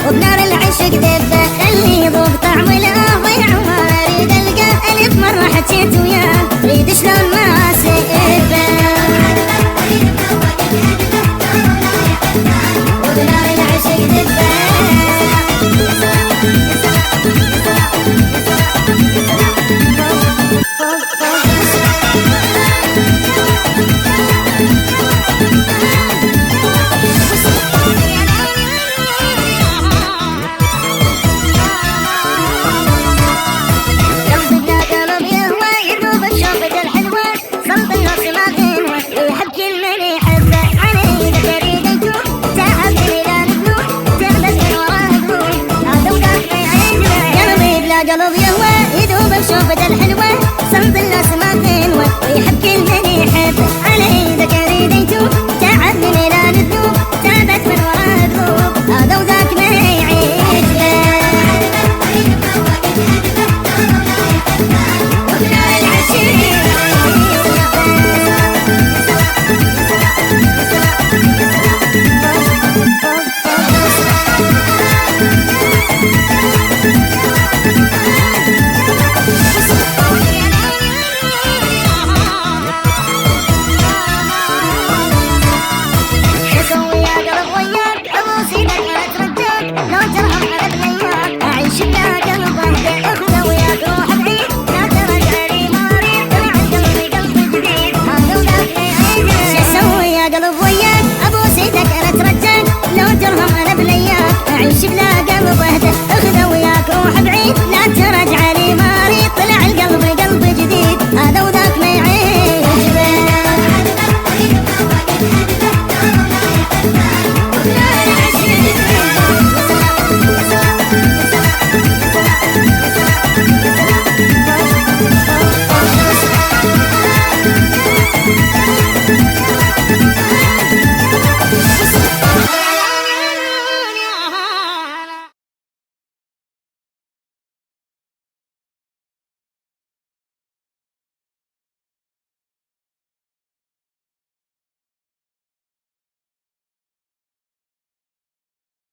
وبنار العشق دبه خلي يذوق طعم القهوة يا عمر اريد القاه الف مرة حكيت وياه تريد شلون ما سيبه وبنار العشق دبه قلب يهوى يذوب بشوفة الحلوة صمت الناس ما غنوة ويحب كل من يحب عليه